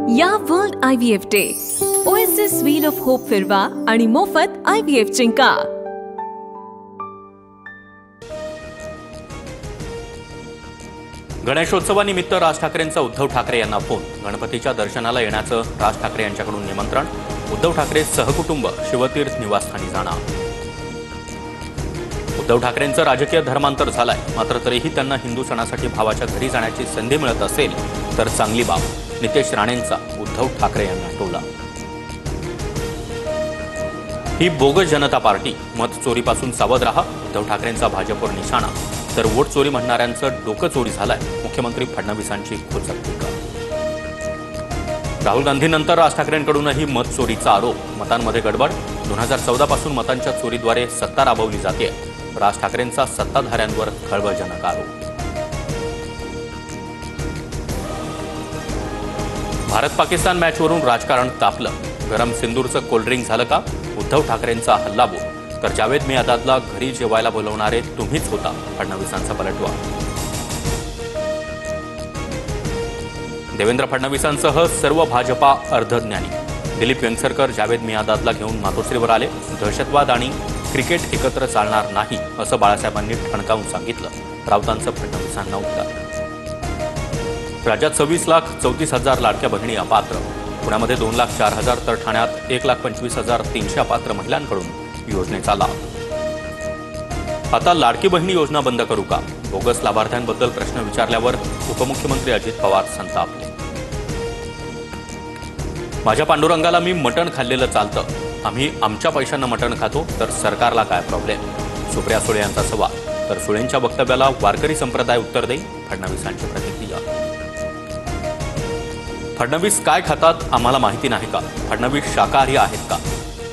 या world IVF day oasis wheel of hope फिरवा आणि मोफत IVF जिंका। गणेशोत्सवानिमित्त राज ठाकरेंचा उद्धव ठाकरे यांना फोन। गणपतीच्या दर्शनाला येण्याचं राज ठाकरे यांच्याकडून निमंत्रण। उद्धव ठाकरे सहकुटुंब शिवतीर्थ निवासस्थानी जाणार। उद्धव ठाकरेंचं राजकीय धर्मांतर झालंय, मात्र तरीही त्यांना हिंदू सणासाठी भावाच्या घरी जाण्याची संधी मिळत असेल तर चांगली बाब। नितेश राणेंचा उद्धव ठाकरे यांना टोला। ही बोगस जनता पार्टी, मत चोरीपासून सावध राहा। उद्धव ठाकरेंचा भाजपवर निशाणा, तर वोट चोरी म्हणणाऱ्यांचं डोकं चोरी झालंय। मुख्यमंत्री फडणवीसांची खोचक टीका। राहुल गांधींनंतर राज ठाकरेंकडूनही मत चोरीचा आरोप। मतांमध्ये गडबड। 2014 पासून मतांच्या चोरीद्वारे सत्ता राबवली जाते। राज ठाकरेंचा सत्ताधाऱ्यांवर खळबळजनक आरोप। भारत पाकिस्तान मॅचवरून राजकारण तापलं। गरम सिंदूरचं कोल्ड्रिंक झालं का? उद्धव ठाकरेंचा हल्लाबोल, तर जावेद मियादादला घरी जेवायला बोलवणारे तुम्हीच होता, फडणवीसांचा पलटवार। देवेंद्र फडणवीसांसह सर्व भाजपा अर्धज्ञानी। दिलीप वेंगसरकर जावेद मियादादला घेऊन मातोश्रीवर आले। दहशतवाद आणि क्रिकेट एकत्र चालणार नाही, असं बाळासाहेबांनी ठणकावून सांगितलं। राऊतांचं फडणवीसांना उत्तर। राज्यात 26,34,000 लाडक्या बहिणी अपात्र। पुण्यामध्ये 2,04,000 तर ठाण्यात 1,25,300 अपात्र महिलांकडून योजनेचा लाभ। आता लाडकी बहिणी योजना बंद करू का? बोगस लाभार्थ्यांबद्दल प्रश्न विचारल्यावर उपमुख्यमंत्री अजित पवार संतापले। माझ्या पांडुरंगाला मी मटण खाल्लेलं चालतं। आम्ही आमच्या पैशांना मटण खातो, तर सरकारला काय प्रॉब्लेम? सुप्रिया सुळे यांचा सवाल, तर सुळेंच्या वक्तव्याला वारकरी संप्रदाय उत्तर देईल, फडणवीसांची प्रतिक्रिया। फडणवीस काय खातात आम्हाला माहिती नाही का? फडणवीस शाकाहारी आहेत का?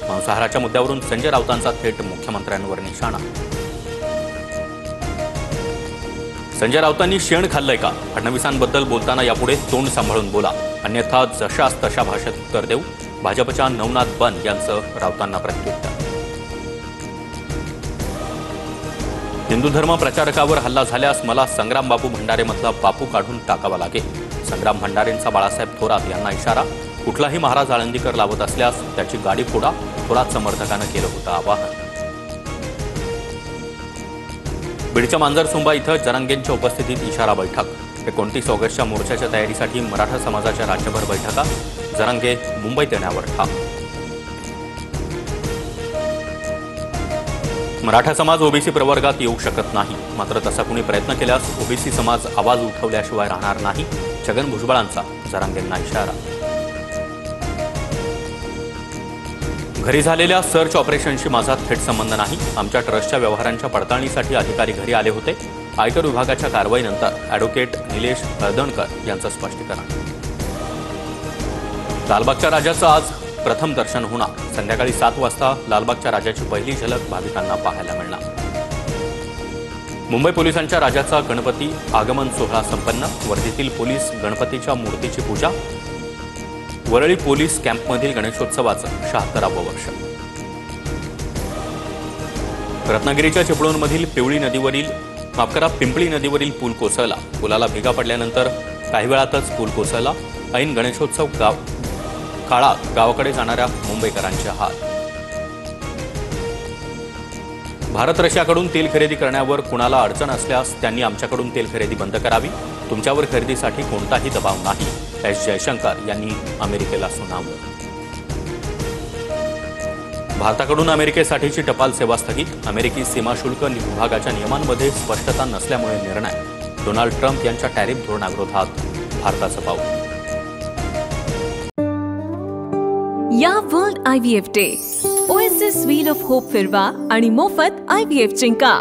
मांसाहाराच्या मुद्द्यावरून संजय राऊतांचा थेट मुख्यमंत्र्यांवर निशाणा। संजय राऊतांनी शेण खाल्लंय का? फडणवीसांबद्दल बोलताना यापुढे तोंड सांभाळून बोला, अन्यथा जशास तशा भाषेत उत्तर देऊ, भाजपच्या नवनाथ बन यांचं राऊतांना प्रत्युत्तर। हिंदू धर्म प्रचारकावर हल्ला झाल्यास मला संग्राम बापू भंडारेमधला बापू काढून टाकावा लागेल। संग्राम भंडारेंचा बाळासाहेब थोरात यांना इशारा। कुठलाही महाराज आळंदीकर लावत असल्यास त्याची गाडी फोडा, थोरात समर्थकांना केलं होतं आवाहन। बीडच्या मांजरसुंबा इथं जरांगेंच्या उपस्थितीत इशारा बैठक। 29 ऑगस्टच्या मोर्चाच्या तयारीसाठी मराठा समाजाच्या राज्यभर बैठका। जरांगे मुंबईत येण्यावर ठाम। मराठा समाज ओबीसी प्रवर्गात येऊ शकत नाही, मात्र तसा कुणी प्रयत्न केल्यास ओबीसी समाज आवाज उठवल्याशिवाय राहणार नाही, छगन भुजबळांचा जरांगेंना इशारा। घरी झालेल्या सर्च ऑपरेशनशी माझा थेट संबंध नाही। आमच्या ट्रस्टच्या व्यवहारांच्या पडताळणीसाठी अधिकारी घरी आले होते। आयकर विभागाच्या कारवाईनंतर ॲडव्होकेट निलेश हळदणकर यांचं स्पष्टीकरण। लालबागच्या राजाचं आज प्रथम दर्शन होणार। संध्याकाळी 7 वाजता लालबागच्या राजाची पहिली झलक भाविकांना पाहायला मिळणार। मुंबई पोलिसांच्या राजाचा गणपती आगमन सोहळा संपन्न। वर्धेतील पोलीस गणपतीच्या मूर्तीची पूजा। वरळी पोलीस कॅम्पमधील गणेशोत्सवाचं 76वं वर्ष। रत्नागिरीच्या चिपळूणमधील पिंपळी नदीवरील पूल कोसळला। पुलाला भेगा पडल्यानंतर काही वेळातच पूल कोसळला। ऐन गणेशोत्सव काळात गावाकडे जाणाऱ्या मुंबईकरांचे हाल। भारत रशियाकडून तेल खरेदी करण्यावर कुणाला अडचण असल्यास त्यांनी आमच्याकडून तेल खरेदी बंद करावी। तुमच्यावर खरेदीसाठी कोणताही दबाव नाही, एस जयशंकर यांनी अमेरिकेला सुनावलं। भारताकडून अमेरिकेसाठीची टपाल सेवा स्थगित। अमेरिकी सीमा शुल्क विभागाच्या नियमांमध्ये स्पष्टता नसल्यामुळे निर्णय। डोनाल्ड ट्रम्प यांच्या टॅरिफ धोरणाविरोधात भारताचं पाऊल। या world IVF day oasis wheel of hope फिरवा आणि मोफत IVF जिंका।